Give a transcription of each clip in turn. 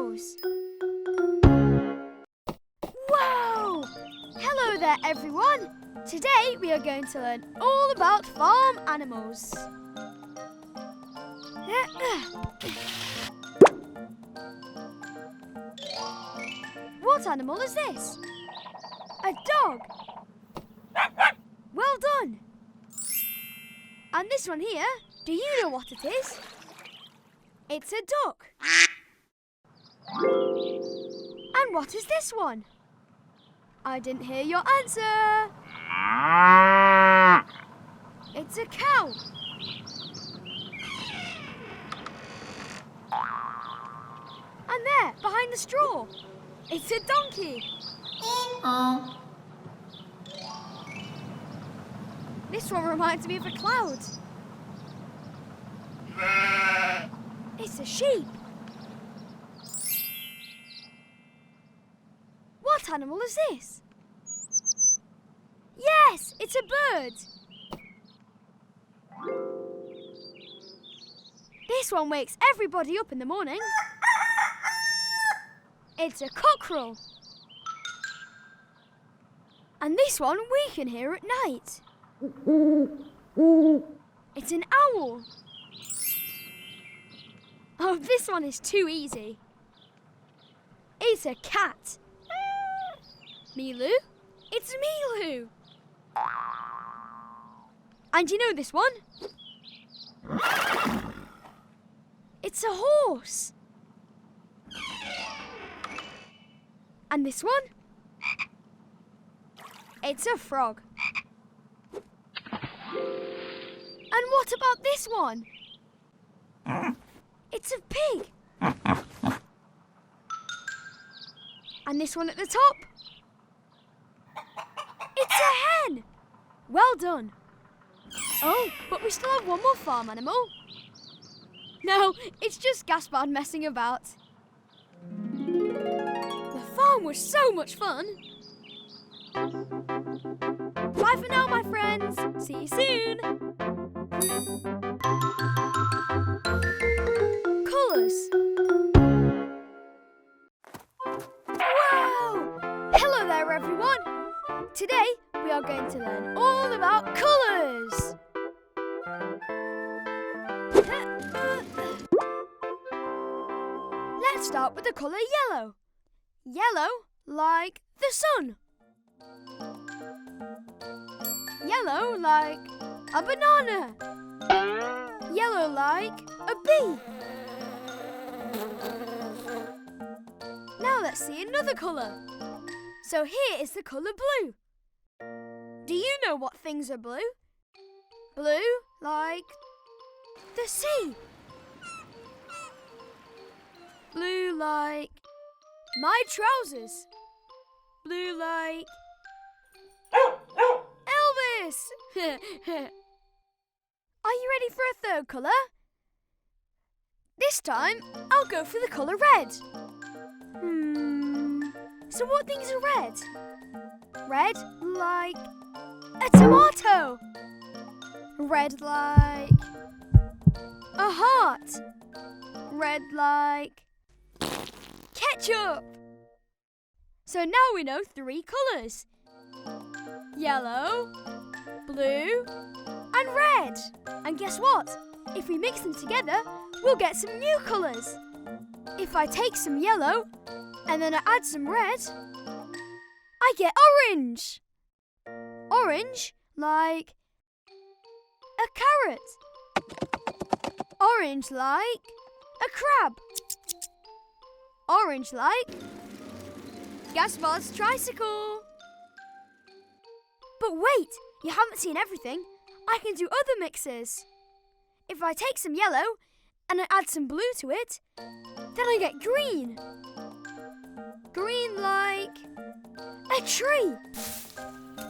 cows. Wow! Hello there, everyone. Today we are going to learn all about farm animals. What animal is this? A dog. Well done. And this one here, do you know what it is? It's a duck. And what is this one? I didn't hear your answer. It's a cow. And there, behind the straw, it's a donkey. This one reminds me of a cloud. It's a sheep. What animal is this? Yes, it's a bird. This one wakes everybody up in the morning. It's a cockerel. And this one we can hear at night. It's an owl. Oh, this one is too easy. It's a cat. Milu? It's Milu. And you know this one? It's a horse. And this one? It's a frog. And what about this one? It's a pig. And this one at the top? It's a hen. Well done. Oh, but we still have one more farm animal. No, it's just Gaspard messing about. The farm was so much fun. Bye for now, my friends. See you soon. Colours. Wow! Hello there, everyone. Today, we are going to learn all about colours. Let's start with the colour yellow. Yellow like the sun. Yellow like a banana. Yellow like a bee. Now let's see another colour. So here is the colour blue. Do you know what things are blue? Blue like the sea. Blue like my trousers. Blue like Elvis. Are you ready for a third colour? This time, I'll go for the colour red. So what things are red? Red like a tomato. Red like a heart. Red like ketchup. So now we know 3 colours. Yellow, blue and red. And guess what? If we mix them together, we'll get some new colours. If I take some yellow and then I add some red, I get orange. Orange like a carrot. Orange like a crab. Orange like Gaspard's tricycle. But wait, you haven't seen everything. I can do other mixes. If I take some yellow and I add some blue to it, then I get green. Green like a tree.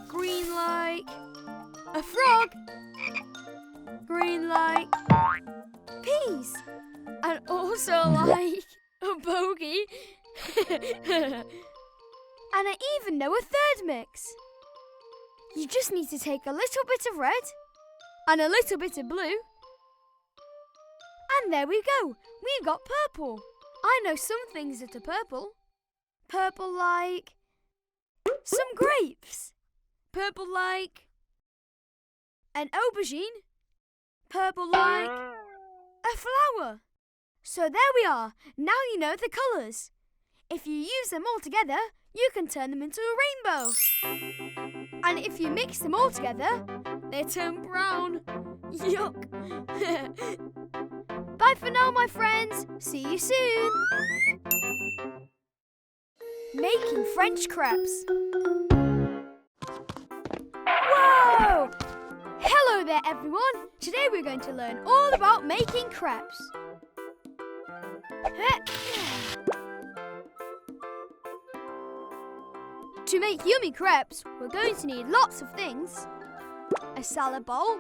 Green like a frog. Green like peas. And also like a bogey. And I even know a third mix. You just need to take a little bit of red and a little bit of blue. And there we go. We've got purple. I know some things that are purple. Purple like some grapes. Purple like an aubergine. Purple like a flower. So there we are. Now you know the colours. If you use them all together, you can turn them into a rainbow. And if you mix them all together, they turn brown. Yuck. Bye for now, my friends. See you soon. Making French crepes. Whoa! Hello there, everyone. Today we're going to learn all about making crepes. To make yummy crepes, we're going to need lots of things. A salad bowl,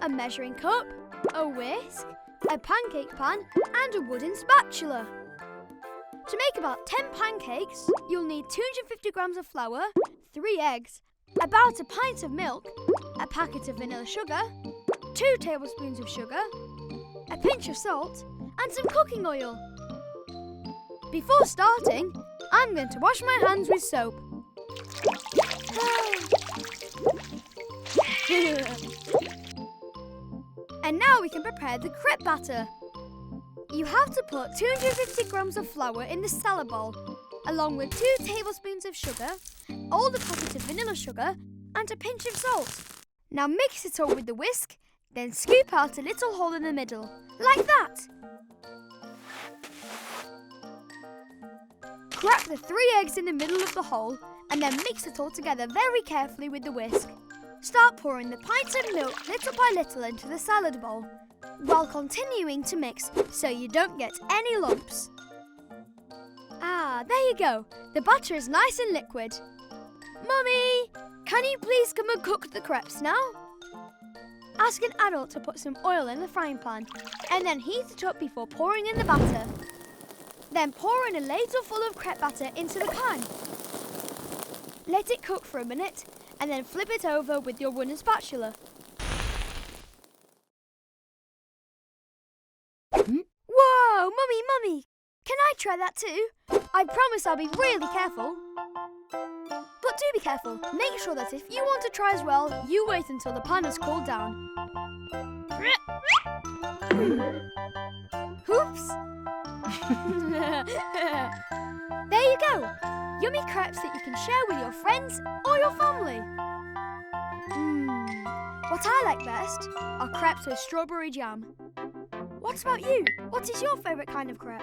a measuring cup, a whisk, a pancake pan and a wooden spatula. To make about 10 pancakes, you'll need 250 grams of flour, 3 eggs, about a pint of milk, a packet of vanilla sugar, 2 tablespoons of sugar, a pinch of salt and some cooking oil. Before starting, I'm going to wash my hands with soap. And now we can prepare the crepe batter. You have to put 250 grams of flour in the salad bowl, along with 2 tablespoons of sugar, all the packet of vanilla sugar, and a pinch of salt. Now mix it all with the whisk, then scoop out a little hole in the middle, like that. Crack the 3 eggs in the middle of the hole, and then mix it all together very carefully with the whisk. Start pouring the pints of milk little by little into the salad bowl, while continuing to mix so you don't get any lumps. Ah, there you go. The batter is nice and liquid. Mummy, can you please come and cook the crepes now? Ask an adult to put some oil in the frying pan and then heat it up before pouring in the batter. Then pour in a ladle full of crepe batter into the pan. Let it cook for a minute and then flip it over with your wooden spatula. Whoa, Mummy, can I try that too? I promise I'll be really careful. But do be careful. Make sure that if you want to try as well, you wait until the pan has cooled down. Oops. There you go. Yummy crepes that you can share with your friends or your family. What I like best are crepes with strawberry jam. What about you? What is your favourite kind of crepe?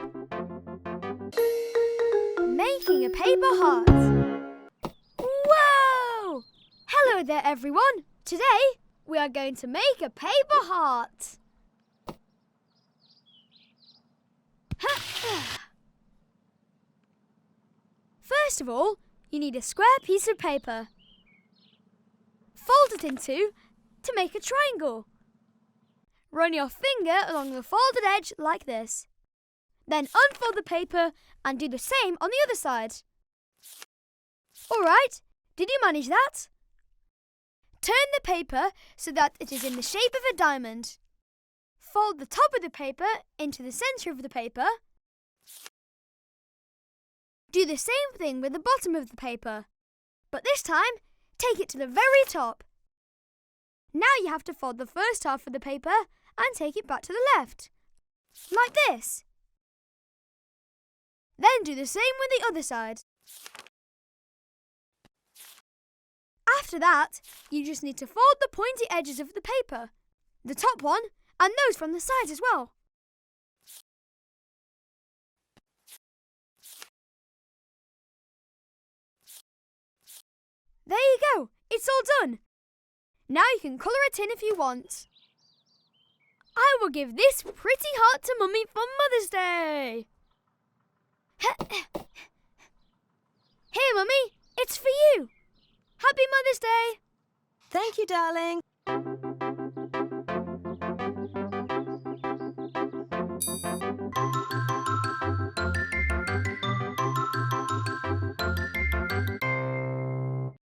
Making a paper heart. Whoa! Hello there, everyone. Today, we are going to make a paper heart. First of all, you need a square piece of paper. Fold it in two to make a triangle. Run your finger along the folded edge like this. Then unfold the paper and do the same on the other side. All right, did you manage that? Turn the paper so that it is in the shape of a diamond. Fold the top of the paper into the centre of the paper. Do the same thing with the bottom of the paper, but this time, take it to the very top. Now you have to fold the first half of the paper and take it back to the left, like this. Then do the same with the other side. After that, you just need to fold the pointy edges of the paper, the top one and those from the sides as well. There you go, it's all done. Now you can colour it in if you want. I will give this pretty heart to Mummy for Mother's Day. Here, Mummy, it's for you. Happy Mother's Day. Thank you, darling.